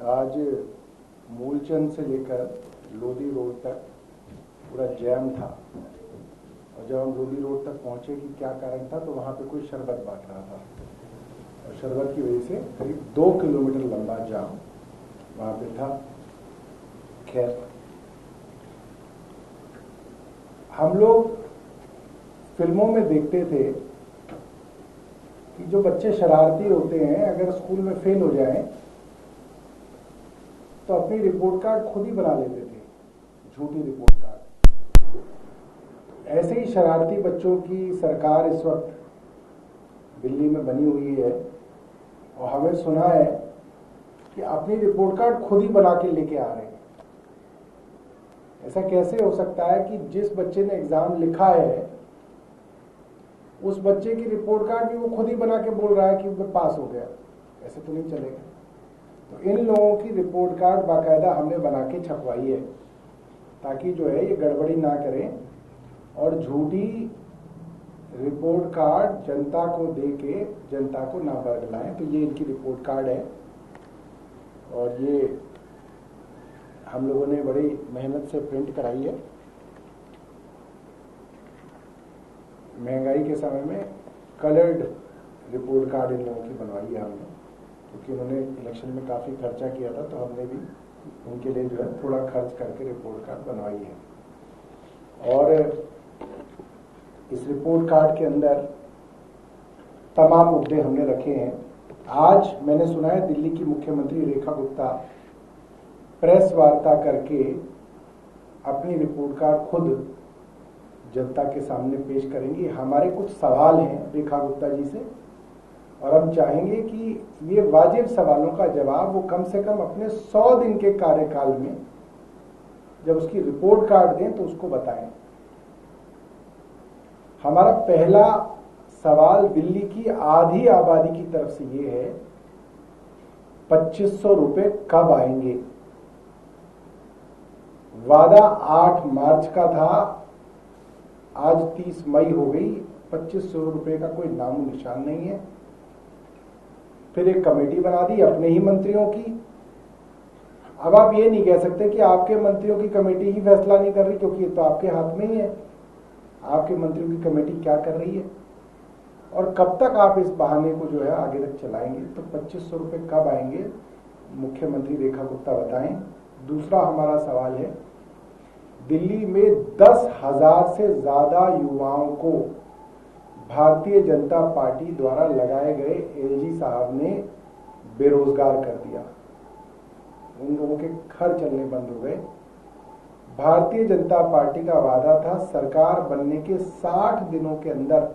आज मूलचंद से लेकर लोधी रोड तक पूरा जैम था और जब हम लोधी रोड तक पहुंचे कि क्या कारण था तो वहां पे कोई शरबत बांट रहा था और शरबत की वजह से करीब 2 किलोमीटर लंबा जाम वहां पे था। खैर, हम लोग फिल्मों में देखते थे कि जो बच्चे शरारती होते हैं अगर स्कूल में फेल हो जाएं तो अपनी रिपोर्ट कार्ड खुद ही बना लेते थे, झूठी रिपोर्ट कार्ड। ऐसे ही शरारती बच्चों की सरकार इस वक्त दिल्ली में बनी हुई है और हमें सुना है कि अपनी रिपोर्ट कार्ड खुद ही बना के लेके आ रहे हैं। ऐसा कैसे हो सकता है कि जिस बच्चे ने एग्जाम लिखा है उस बच्चे की रिपोर्ट कार्ड भी वो खुद ही बना के बोल रहा है कि मैं पास हो गया? ऐसे तो नहीं चलेगा। तो इन लोगों की रिपोर्ट कार्ड बाकायदा हमने बना के छपवाई है ताकि जो है ये गड़बड़ी ना करें और झूठी रिपोर्ट कार्ड जनता को दे के जनता को ना बरगलाएं। तो ये इनकी रिपोर्ट कार्ड है और ये हम लोगों ने बड़ी मेहनत से प्रिंट कराई है। महंगाई के समय में कलर्ड रिपोर्ट कार्ड इन लोगों की बनवाई है हमने, क्योंकि उन्होंने इलेक्शन में काफ़ी खर्चा किया था तो हमने भी उनके लिए जो है थोड़ा खर्च करके रिपोर्ट कार्ड बनवाई है। और इस रिपोर्ट कार्ड के अंदर तमाम मुद्दे हमने रखे हैं। आज मैंने सुना है दिल्ली की मुख्यमंत्री रेखा गुप्ता प्रेस वार्ता करके अपनी रिपोर्ट कार्ड खुद जनता के सामने पेश करेंगी। हमारे कुछ सवाल हैं रेखा गुप्ता जी से और हम चाहेंगे कि ये वाजिब सवालों का जवाब वो कम से कम अपने 100 दिन के कार्यकाल में जब उसकी रिपोर्ट कार्ड दें तो उसको बताएं। हमारा पहला सवाल दिल्ली की आधी आबादी की तरफ से ये है, 2500 रुपए कब आएंगे? वादा 8 मार्च का था, आज 30 मई हो गई, 2500 रुपए का कोई नामो निशान नहीं है। फिर एक कमेटी बना दी अपने ही मंत्रियों की। अब आप ये नहीं कह सकते कि आपके मंत्रियों की कमेटी ही फैसला नहीं कर रही, क्योंकि ये तो आपके हाथ में ही है। आपके मंत्रियों की कमेटी क्या कर रही है और कब तक आप इस बहाने को जो है आगे तक चलाएंगे? तो 2500 रुपए कब आएंगे, मुख्यमंत्री रेखा गुप्ता बताएं। दूसरा हमारा सवाल है, दिल्ली में 10,000 से ज्यादा युवाओं को भारतीय जनता पार्टी द्वारा लगाए गए एलजी साहब ने बेरोजगार कर दिया। उन लोगों के घर चलने बंद हो गए। भारतीय जनता पार्टी का वादा था सरकार बनने के 60 दिनों के अंदर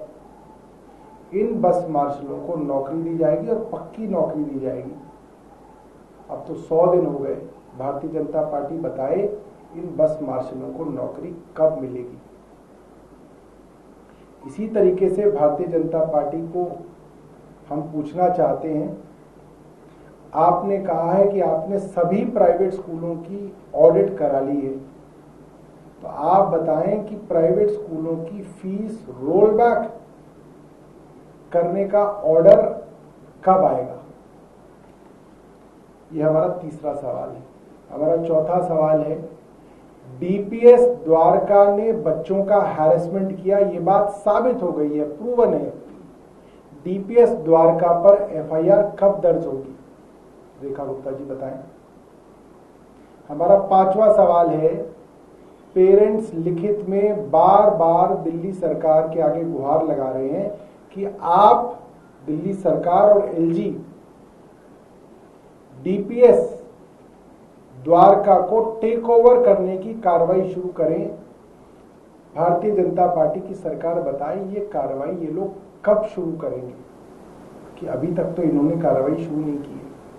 इन बस मार्शलों को नौकरी दी जाएगी और पक्की नौकरी दी जाएगी। अब तो 100 दिन हो गए। भारतीय जनता पार्टी बताए इन बस मार्शलों को नौकरी कब मिलेगी? इसी तरीके से भारतीय जनता पार्टी को हम पूछना चाहते हैं, आपने कहा है कि आपने सभी प्राइवेट स्कूलों की ऑडिट करा ली है, तो आप बताएं कि प्राइवेट स्कूलों की फीस रोल बैक करने का ऑर्डर कब आएगा? यह हमारा तीसरा सवाल है। हमारा चौथा सवाल है, डीपीएस द्वारका ने बच्चों का हैरेसमेंट किया, ये बात साबित हो गई है, प्रूवन है। डीपीएस द्वारका पर एफआईआर कब दर्ज होगी? रेखा गुप्ता जी बताएं। हमारा पांचवा सवाल है, पेरेंट्स लिखित में बार बार दिल्ली सरकार के आगे गुहार लगा रहे हैं कि आप दिल्ली सरकार और एलजी डीपीएस द्वारका को टेक ओवर करने की कार्रवाई शुरू करें। भारतीय जनता पार्टी की सरकार बताए ये कार्रवाई ये लोग कब शुरू करेंगे, कि अभी तक तो इन्होंने कार्रवाई शुरू नहीं की है।